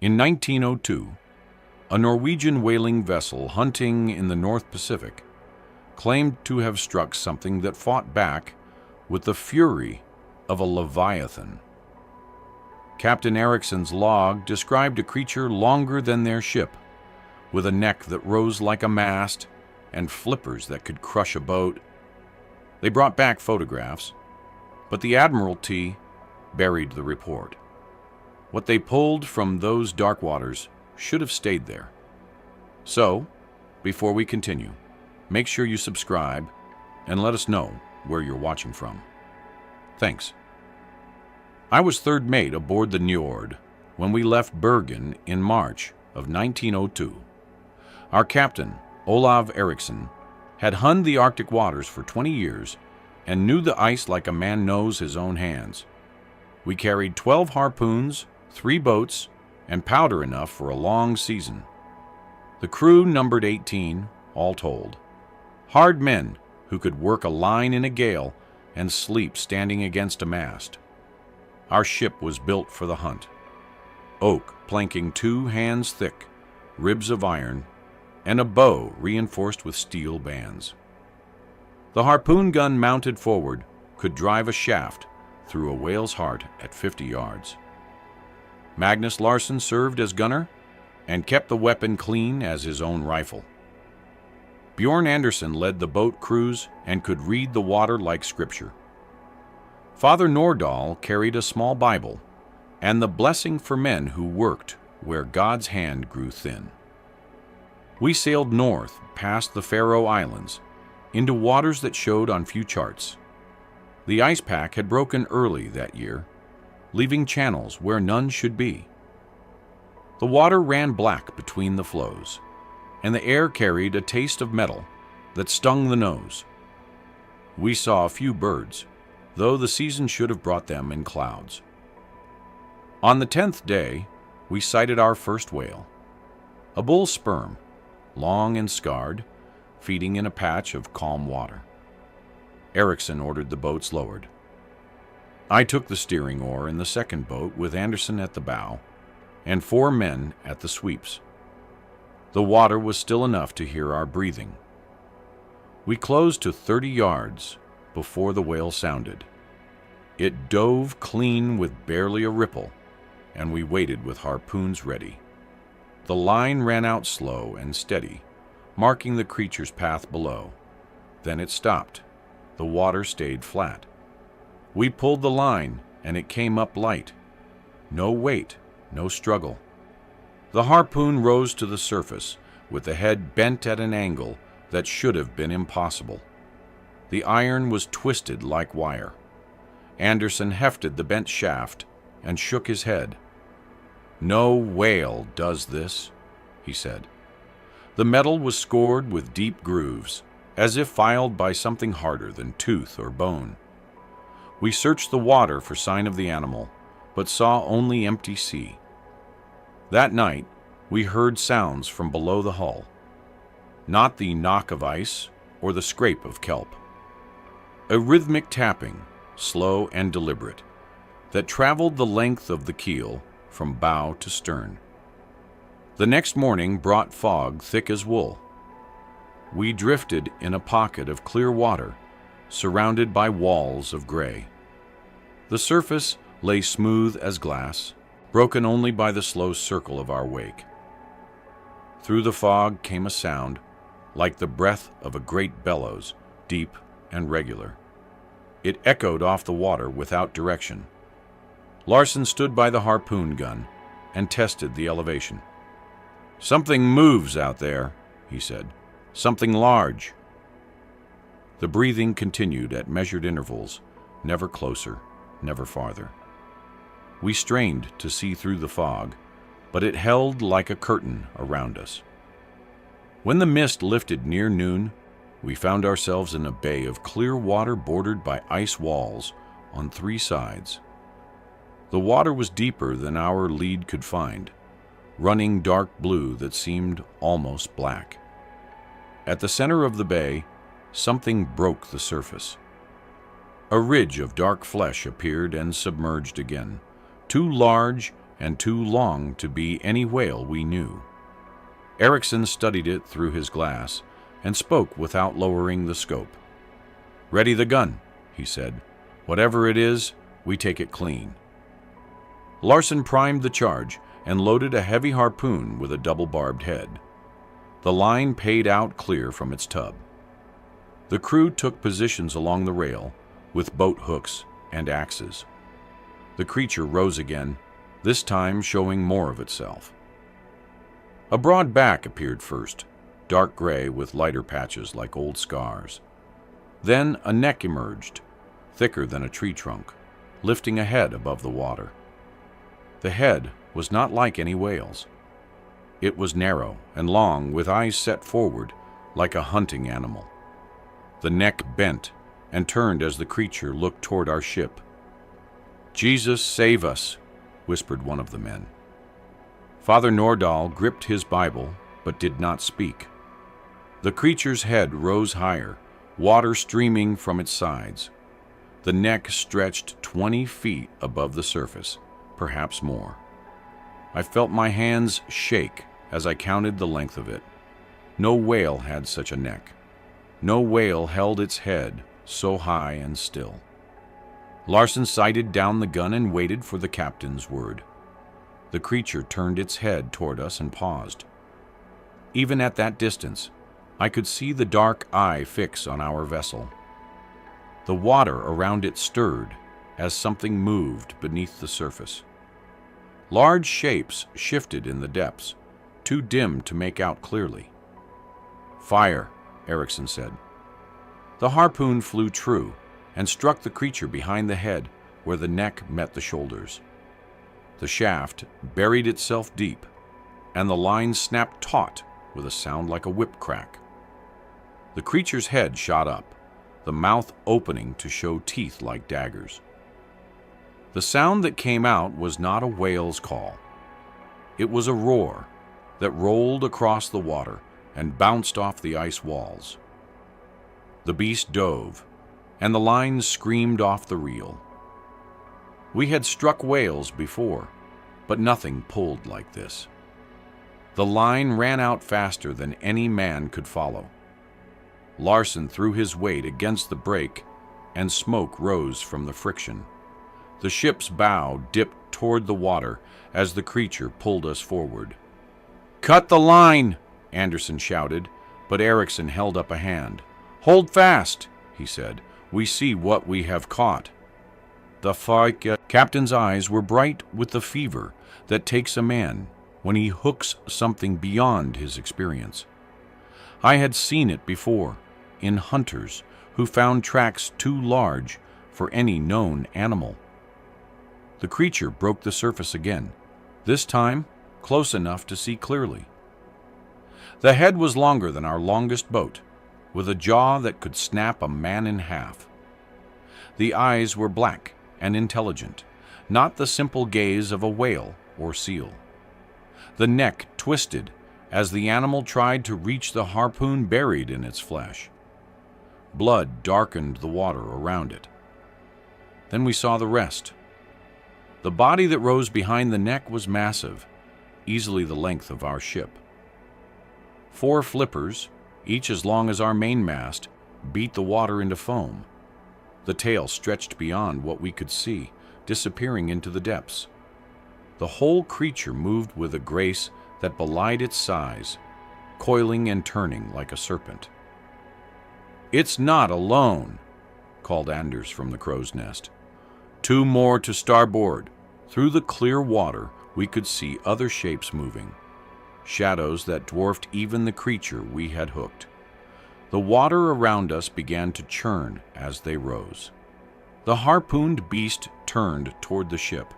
In 1902, a Norwegian whaling vessel hunting in the North Pacific claimed to have struck something that fought back with the fury of a Leviathan. Captain Ericson's log described a creature longer than their ship, with a neck that rose like a mast and flippers that could crush a boat. They brought back photographs, but the Admiralty buried the report. What they pulled from those dark waters should have stayed there. So, before we continue, make sure you subscribe and let us know where you're watching from. Thanks. I was third mate aboard the Njord when we left Bergen in March of 1902. Our captain, Olav Ericson, had hunned the Arctic waters for 20 years and knew the ice like a man knows his own hands. We carried 12 harpoons, 3 boats, and powder enough for a long season. The crew numbered 18, all told. Hard men who could work a line in a gale and sleep standing against a mast. Our ship was built for the hunt. Oak planking 2 hands thick, ribs of iron, and a bow reinforced with steel bands. The harpoon gun mounted forward could drive a shaft through a whale's heart at 50 yards. Magnus Larsson served as gunner and kept the weapon clean as his own rifle. Bjorn Anderson led the boat crews and could read the water like scripture. Father Nordahl carried a small Bible and the blessing for men who worked where God's hand grew thin. We sailed north past the Faroe Islands into waters that showed on few charts. The ice pack had broken early that year, leaving channels where none should be. The water ran black between the floes, and the air carried a taste of metal that stung the nose. We saw a few birds, though the season should have brought them in clouds. On the 10th day, we sighted our first whale, a bull sperm, long and scarred, feeding in a patch of calm water. Ericson ordered the boats lowered. I took the steering oar in the second boat with Anderson at the bow and 4 men at the sweeps. The water was still enough to hear our breathing. We closed to 30 yards before the whale sounded. It dove clean with barely a ripple, and we waited with harpoons ready. The line ran out slow and steady, marking the creature's path below. Then it stopped. The water stayed flat. We pulled the line, and it came up light. No weight, no struggle. The harpoon rose to the surface, with the head bent at an angle that should have been impossible. The iron was twisted like wire. Anderson hefted the bent shaft and shook his head. "No whale does this," he said. The metal was scored with deep grooves, as if filed by something harder than tooth or bone. We searched the water for sign of the animal, but saw only empty sea. That night, we heard sounds from below the hull. Not the knock of ice or the scrape of kelp. A rhythmic tapping, slow and deliberate, that traveled the length of the keel from bow to stern. The next morning brought fog thick as wool. We drifted in a pocket of clear water, surrounded by walls of gray. The surface lay smooth as glass, broken only by the slow circle of our wake. Through the fog came a sound, like the breath of a great bellows, deep and regular. It echoed off the water without direction. Larsson stood by the harpoon gun and tested the elevation. "Something moves out there," he said. "Something large." The breathing continued at measured intervals, never closer, never farther. We strained to see through the fog, but it held like a curtain around us. When the mist lifted near noon, we found ourselves in a bay of clear water bordered by ice walls on 3 sides. The water was deeper than our lead could find, running dark blue that seemed almost black. At the center of the bay, something broke the surface. A ridge of dark flesh appeared and submerged again, too large and too long to be any whale we knew. Ericson studied it through his glass and spoke without lowering the scope. "Ready the gun," he said. "Whatever it is, we take it clean." Larson primed the charge and loaded a heavy harpoon with a double-barbed head. The line paid out clear from its tub. The crew took positions along the rail with boat hooks and axes. The creature rose again, this time showing more of itself. A broad back appeared first, dark gray with lighter patches like old scars. Then a neck emerged, thicker than a tree trunk, lifting a head above the water. The head was not like any whale's. It was narrow and long, with eyes set forward like a hunting animal. The neck bent and turned as the creature looked toward our ship. "Jesus, save us," whispered one of the men. Father Nordahl gripped his Bible but did not speak. The creature's head rose higher, water streaming from its sides. The neck stretched 20 feet above the surface, perhaps more. I felt my hands shake as I counted the length of it. No whale had such a neck. No whale held its head so high and still. Larson sighted down the gun and waited for the captain's word. The creature turned its head toward us and paused. Even at that distance, I could see the dark eye fix on our vessel. The water around it stirred as something moved beneath the surface. Large shapes shifted in the depths, too dim to make out clearly. "Fire," Ericson said. The harpoon flew true and struck the creature behind the head where the neck met the shoulders. The shaft buried itself deep, and the line snapped taut with a sound like a whip crack. The creature's head shot up, the mouth opening to show teeth like daggers. The sound that came out was not a whale's call. It was a roar that rolled across the water and bounced off the ice walls. The beast dove, and the line screamed off the reel. We had struck whales before, but nothing pulled like this. The line ran out faster than any man could follow. Larson threw his weight against the brake, and smoke rose from the friction. The ship's bow dipped toward the water as the creature pulled us forward. "Cut the line!" Anderson shouted, but Ericson held up a hand. "Hold fast," he said. "We see what we have caught." The captain's eyes were bright with the fever that takes a man when he hooks something beyond his experience. I had seen it before, in hunters who found tracks too large for any known animal. The creature broke the surface again, this time close enough to see clearly. The head was longer than our longest boat, with a jaw that could snap a man in half. The eyes were black and intelligent, not the simple gaze of a whale or seal. The neck twisted as the animal tried to reach the harpoon buried in its flesh. Blood darkened the water around it. Then we saw the rest. The body that rose behind the neck was massive, easily the length of our ship. 4 flippers, each as long as our mainmast, beat the water into foam. The tail stretched beyond what we could see, disappearing into the depths. The whole creature moved with a grace that belied its size, coiling and turning like a serpent. "It's not alone," called Anders from the crow's nest. 2 more to starboard. Through the clear water, we could see other shapes moving, shadows that dwarfed even the creature we had hooked. The water around us began to churn as they rose. The harpooned beast turned toward the ship.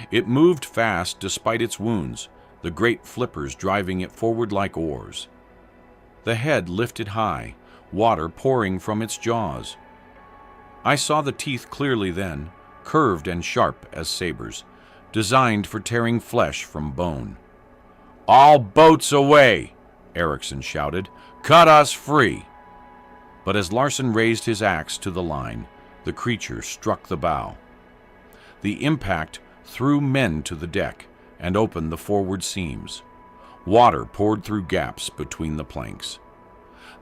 It moved fast despite its wounds, the great flippers driving it forward like oars. The head lifted high, water pouring from its jaws. I saw the teeth clearly then, curved and sharp as sabers, designed for tearing flesh from bone. "All boats away!" Ericson shouted. "Cut us free!" But as Larson raised his axe to the line, the creature struck the bow. The impact threw men to the deck and opened the forward seams. Water poured through gaps between the planks.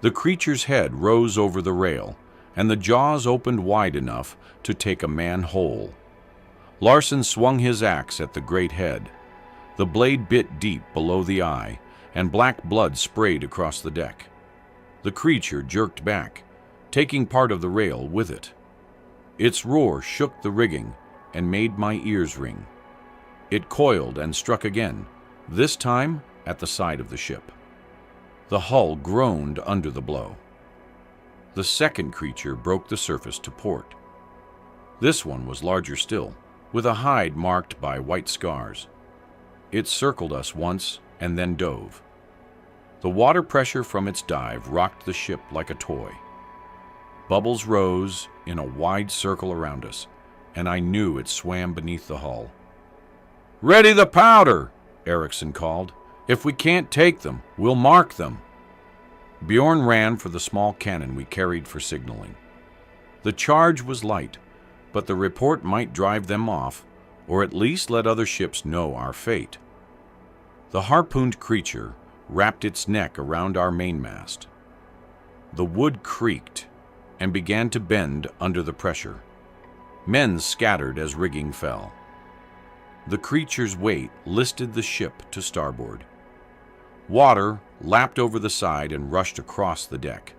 The creature's head rose over the rail, and the jaws opened wide enough to take a man whole. Larson swung his axe at the great head. The blade bit deep below the eye, and black blood sprayed across the deck. The creature jerked back, taking part of the rail with it. Its roar shook the rigging and made my ears ring. It coiled and struck again, this time at the side of the ship. The hull groaned under the blow. The second creature broke the surface to port. This one was larger still, with a hide marked by white scars. It circled us once and then dove. The water pressure from its dive rocked the ship like a toy. Bubbles rose in a wide circle around us, and I knew it swam beneath the hull. "Ready the powder!" Ericson called. "If we can't take them, we'll mark them." Bjorn ran for the small cannon we carried for signaling. The charge was light, but the report might drive them off, or at least let other ships know our fate. The harpooned creature wrapped its neck around our mainmast. The wood creaked and began to bend under the pressure. Men scattered as rigging fell. The creature's weight listed the ship to starboard. Water lapped over the side and rushed across the deck.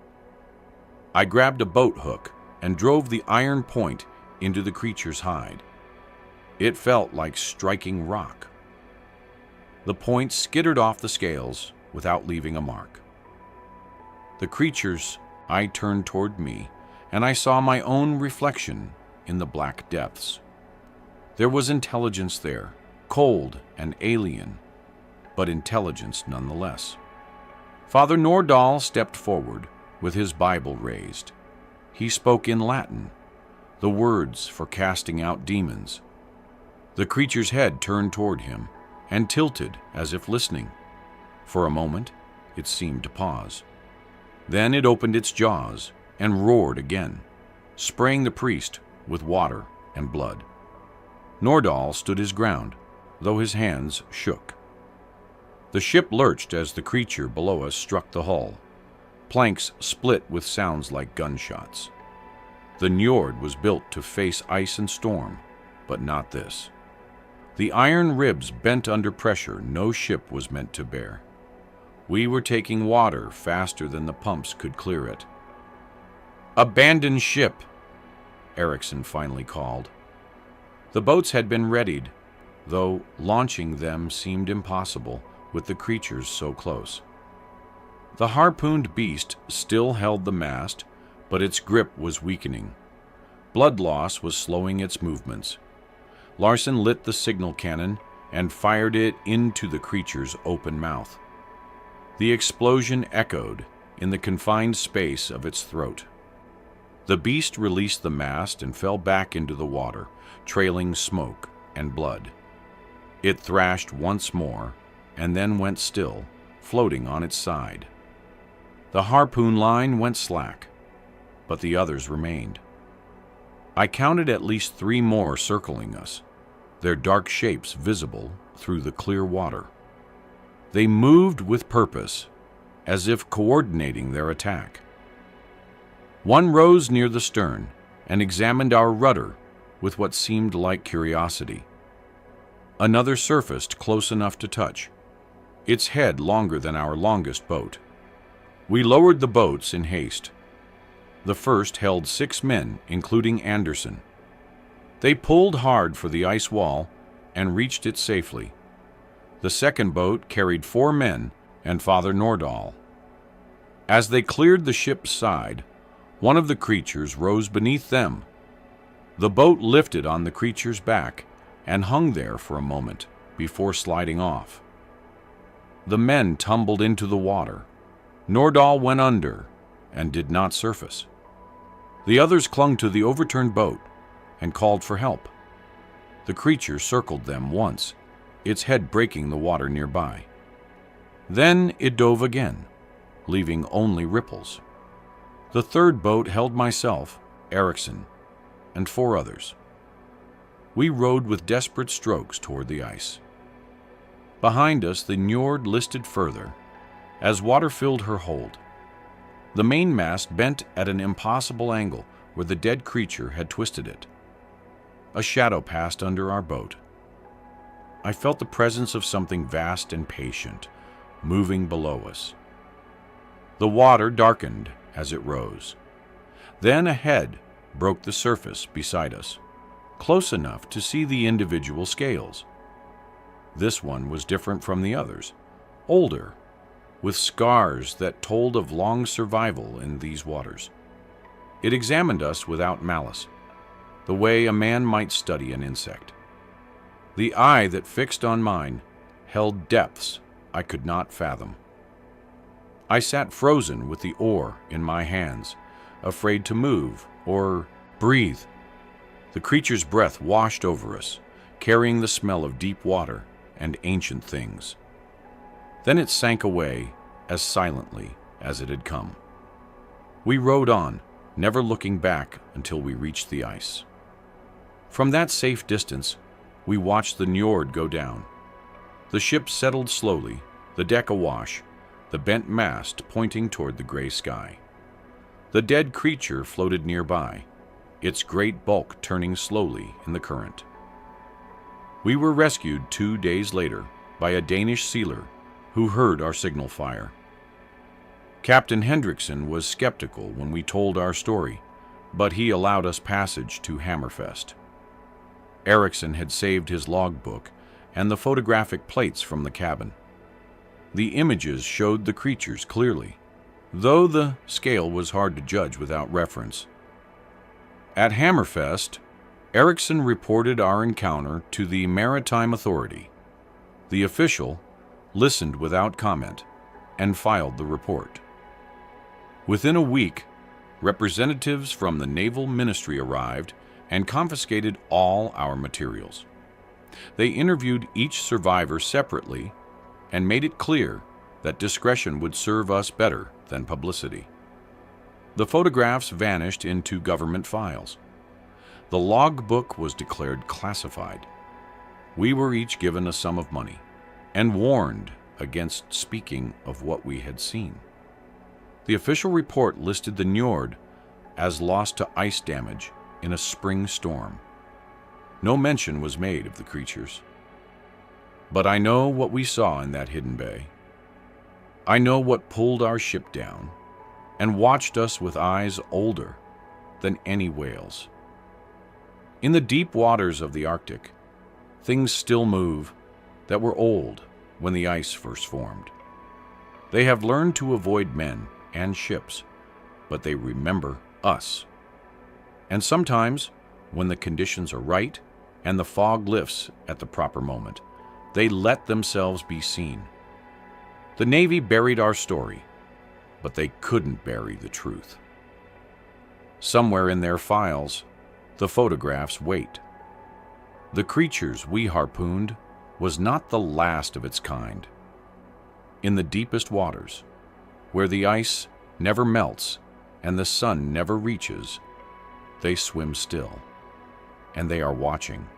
I grabbed a boat hook and drove the iron point into the creature's hide. It felt like striking rock. The point skittered off the scales without leaving a mark. The creature's eye turned toward me, and I saw my own reflection in the black depths. There was intelligence there, cold and alien, but intelligence nonetheless. Father Nordahl stepped forward with his Bible raised. He spoke in Latin, the words for casting out demons. The creature's head turned toward him and tilted as if listening. For a moment, it seemed to pause. Then it opened its jaws and roared again, spraying the priest with water and blood. Nordahl stood his ground, though his hands shook. The ship lurched as the creature below us struck the hull. Planks split with sounds like gunshots. The Njord was built to face ice and storm, but not this. The iron ribs bent under pressure no ship was meant to bear. We were taking water faster than the pumps could clear it. "Abandon ship," Ericson finally called. The boats had been readied, though launching them seemed impossible with the creatures so close. The harpooned beast still held the mast, but its grip was weakening. Blood loss was slowing its movements. Larson lit the signal cannon and fired it into the creature's open mouth. The explosion echoed in the confined space of its throat. The beast released the mast and fell back into the water, trailing smoke and blood. It thrashed once more and then went still, floating on its side. The harpoon line went slack, but the others remained. I counted at least 3 more circling us, their dark shapes visible through the clear water. They moved with purpose, as if coordinating their attack. One rose near the stern and examined our rudder with what seemed like curiosity. Another surfaced close enough to touch, its head longer than our longest boat. We lowered the boats in haste. The first held 6 men, including Anderson. They pulled hard for the ice wall and reached it safely. The second boat carried 4 men and Father Nordahl. As they cleared the ship's side, one of the creatures rose beneath them. The boat lifted on the creature's back and hung there for a moment before sliding off. The men tumbled into the water. Nordahl went under and did not surface. The others clung to the overturned boat and called for help. The creature circled them once, its head breaking the water nearby. Then it dove again, leaving only ripples. The third boat held myself, Ericson, and 4 others. We rowed with desperate strokes toward the ice. Behind us, the Njord listed further, as water filled her hold. The mainmast bent at an impossible angle where the dead creature had twisted it. A shadow passed under our boat. I felt the presence of something vast and patient, moving below us. The water darkened as it rose. Then a head broke the surface beside us, close enough to see the individual scales. This one was different from the others, older, with scars that told of long survival in these waters. It examined us without malice, the way a man might study an insect. The eye that fixed on mine held depths I could not fathom. I sat frozen with the oar in my hands, afraid to move or breathe. The creature's breath washed over us, carrying the smell of deep water and ancient things. Then it sank away as silently as it had come. We rowed on, never looking back until we reached the ice. From that safe distance, we watched the Njord go down. The ship settled slowly, the deck awash, the bent mast pointing toward the gray sky. The dead creature floated nearby, its great bulk turning slowly in the current. We were rescued 2 days later by a Danish sealer who heard our signal fire. Captain Ericson was skeptical when we told our story, but he allowed us passage to Hammerfest. Ericson had saved his logbook and the photographic plates from the cabin. The images showed the creatures clearly, though the scale was hard to judge without reference. At Hammerfest, Ericson reported our encounter to the Maritime Authority. The official listened without comment and filed the report. Within a week, representatives from the Naval Ministry arrived and confiscated all our materials. They interviewed each survivor separately and made it clear that discretion would serve us better than publicity. The photographs vanished into government files. The logbook was declared classified. We were each given a sum of money and warned against speaking of what we had seen. The official report listed the Njord as lost to ice damage in a spring storm. No mention was made of the creatures. But I know what we saw in that hidden bay. I know what pulled our ship down and watched us with eyes older than any whale's. In the deep waters of the Arctic, things still move that were old when the ice first formed. They have learned to avoid men and ships, but they remember us. And sometimes, when the conditions are right and the fog lifts at the proper moment, they let themselves be seen. The Navy buried our story, but they couldn't bury the truth. Somewhere in their files, the photographs wait. The creatures we harpooned was not the last of its kind. In the deepest waters, where the ice never melts and the sun never reaches, they swim still, and they are watching.